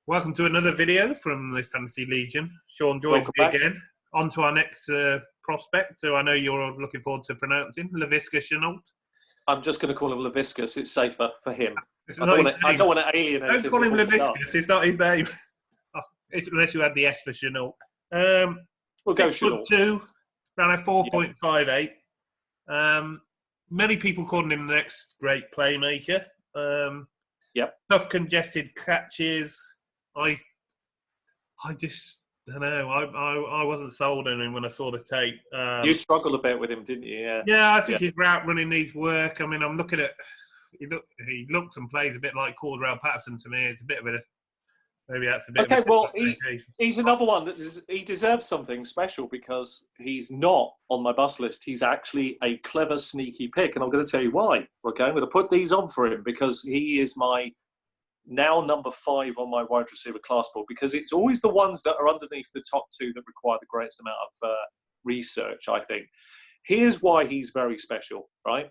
Welcome to another video from the Fantasy Legion. Sean joins Welcome me back. again. On to our next prospect, so I know you're looking forward to pronouncing, Laviska Shenault. I'm just going to call him Laviskus. It's safer for him. It's I not his don't name. want to alienate Don't him. call him before we start. Laviskus, it's not his name. Unless you had the S for Shenault. We'll go Shenault. 6'2", ran a 4.58. Many people calling him the next great playmaker. Tough congested catches. I just don't know. I wasn't sold on him when I saw the tape. You struggled a bit with him, didn't you? Yeah, I think his route running needs work. I mean, I'm looking at he looks and plays a bit like Cordell Patterson to me. It's a bit of a maybe that's a bit. Okay, of a well, he's another one that he deserves something special because he's not on my bus list. He's actually a clever, sneaky pick, and I'm going to tell you why. Okay, I'm going to put these on for him because he is my now number 5 on my wide receiver class board, because it's always the ones that are underneath the top 2 that require the greatest amount of research, I think. Here's why he's very special, right?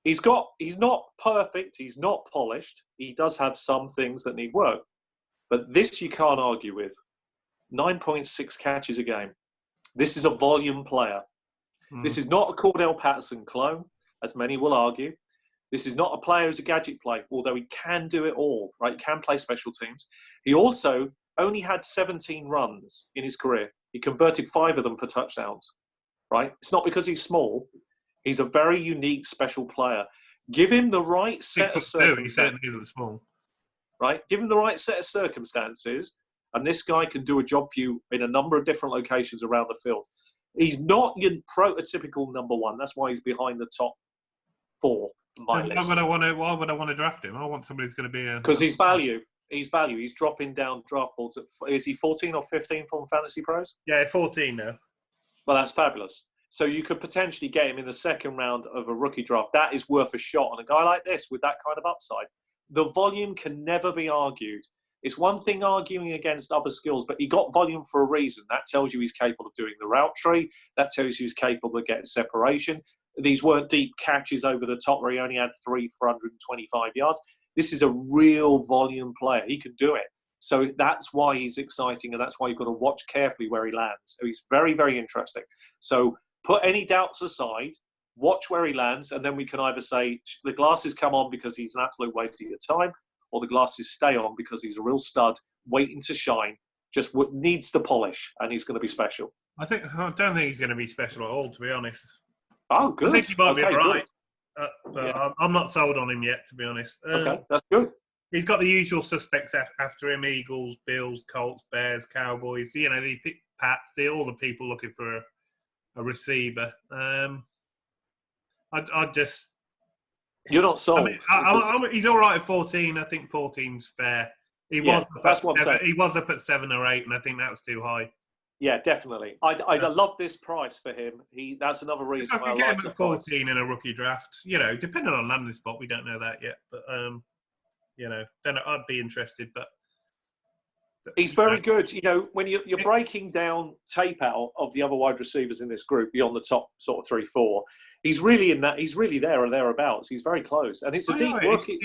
He's not perfect, he's not polished, he does have some things that need work, but this you can't argue with. 9.6 catches a game. This is a volume player. This is not a Cordell Patterson clone, as many will argue. This is not a player who's a gadget play, although he can do it all, right? He can play special teams. He also only had 17 runs in his career. He converted 5 of them for touchdowns, right? It's not because he's small. He's a very unique, special player. Give him the right set of circumstances. He certainly isn't small. Right? Give him the right set of circumstances, and this guy can do a job for you in a number of different locations around the field. He's not your prototypical number 1. That's why he's behind the top 4. Why would I want to draft him? I want somebody who's going to be because he's value. He's value. He's dropping down draft boards. Is he 14 or 15 from Fantasy Pros? Yeah, 14 now. Well, that's fabulous. So you could potentially get him in the second round of a rookie draft. That is worth a shot on a guy like this with that kind of upside. The volume can never be argued. It's one thing arguing against other skills, but he got volume for a reason. That tells you he's capable of doing the route tree. That tells you he's capable of getting separation. These weren't deep catches over the top where he only had 3 for 125 yards. This is a real volume player. He can do it. So that's why he's exciting, and that's why you've got to watch carefully where he lands. So he's very, very interesting. So put any doubts aside, watch where he lands, and then we can either say the glasses come on because he's an absolute waste of your time, or the glasses stay on because he's a real stud, waiting to shine, just needs the polish, and he's going to be special. I don't think he's going to be special at all, to be honest. Oh, good. I think he might be right, but yeah. I'm not sold on him yet, to be honest. Okay, that's good. He's got the usual suspects after him: Eagles, Bills, Colts, Bears, Cowboys. You know, the Pats. All the people looking for a receiver. I just. You're not sold. I mean, he's all right at 14. I think 14's fair. He was up at 7 or 8, and I think that was too high. Yeah, definitely. I love this price for him. That's another reason why I get like him at 14 in a rookie draft. You know, depending on landing spot, we don't know that yet. But you know, then I'd be interested. But he's very good. You know, when you're breaking down tape out of the other wide receivers in this group beyond the top sort of 3-4, he's really in that. He's really there or thereabouts. He's very close, and it's a deep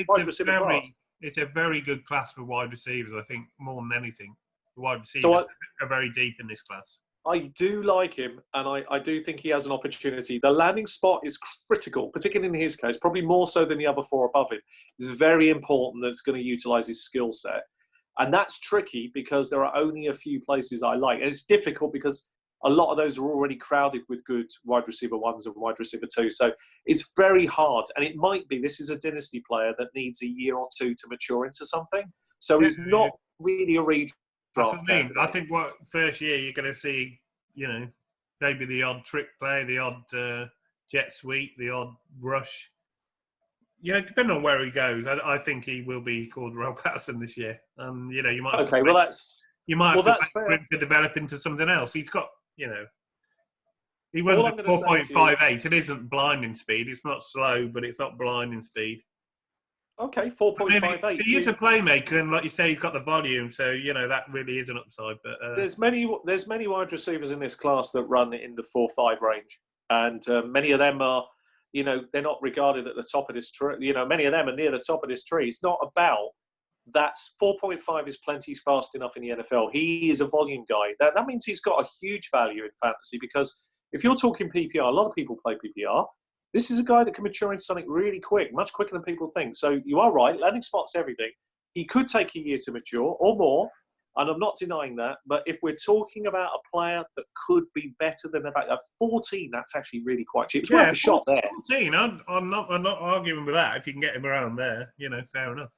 wide receiver class. It's a very good class for wide receivers. I think more than anything. Wide receivers are very deep in this class. I do like him, and I do think he has an opportunity. The landing spot is critical, particularly in his case, probably more so than the other 4 above him. It's very important that it's going to utilise his skill set. And that's tricky because there are only a few places I like. And it's difficult because a lot of those are already crowded with good wide receiver 1s and wide receiver 2s. So it's very hard. And it might be this is a dynasty player that needs a year or 2 to mature into something. So he's not really a redraft. That's what I mean. I think first year you're going to see, you know, maybe the odd trick play, the odd jet sweep, the odd rush. You know, depending on where he goes, I think he will be called Cordell Patterson this year. You know, you might. You might have to wait for him to develop into something else. He's got, you know, he runs at 4.58. It isn't blinding speed. It's not slow, but it's not blinding speed. Okay, 4.58. He is a playmaker, and like you say, he's got the volume, so you know that really is an upside. But there's many wide receivers in this class that run in the 4.5 range, and many of them are, you know, they're not regarded at the top of this tree. You know, many of them are near the top of this tree. It's not about that's 4.5 is plenty fast enough in the NFL. He is a volume guy. That means he's got a huge value in fantasy because if you're talking PPR, a lot of people play PPR. This is a guy that can mature into something really quick, much quicker than people think. So you are right. Landing spot's everything. He could take a year to mature or more, and I'm not denying that. But if we're talking about a player that could be better than about 14, that's actually really quite cheap. It's worth a shot there. 14, I'm not arguing with that. If you can get him around there, fair enough.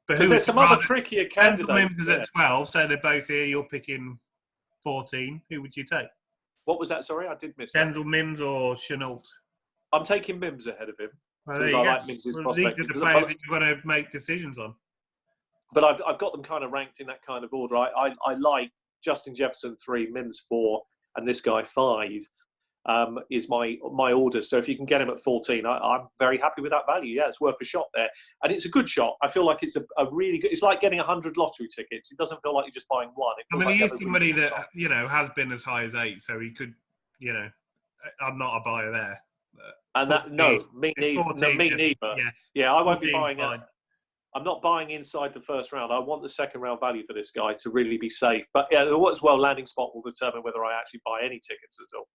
Because there's some other trickier candidates. Mims is at 12, so they're both here. You're picking 14. Who would you take? What was that? Sorry, I did miss Denzel Mims or Shenault? I'm taking Mims ahead of him. Well, because I like Mims' prospect. These are the players that you're going to make decisions on. But I've got them kind of ranked in that kind of order. I like Justin Jefferson 3, Mims 4, and this guy 5 is my order. So if you can get him at 14, I'm very happy with that value. Yeah, it's worth a shot there. And it's a good shot. I feel like it's a really good... It's like getting 100 lottery tickets. It doesn't feel like you're just buying one. He is somebody that, has been as high as 8, so he could, I'm not a buyer there. And me neither. Yeah, I won't be buying it. I'm not buying inside the first round. I want the second round value for this guy to really be safe. But yeah, as well, landing spot will determine whether I actually buy any tickets at all.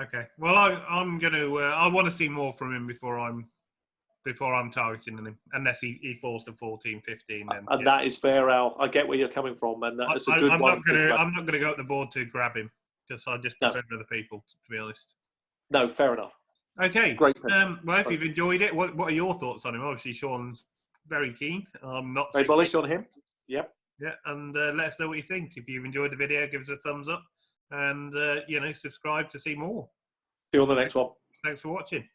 Okay. Well, I'm going to. I want to see more from him before I'm targeting him, unless he falls to 14, 15. Then, and that is fair, Al. I get where you're coming from, and that's a good one. I'm not going to go up the board to grab him because I just prefer other people, to be honest. No, fair enough. Okay. Great. Well, if you've enjoyed it, what are your thoughts on him? Obviously, Sean's very keen. I'm not very bullish on him. Yep. Yeah, and let us know what you think. If you've enjoyed the video, give us a thumbs up and subscribe to see more. See you on the next one. Thanks for watching.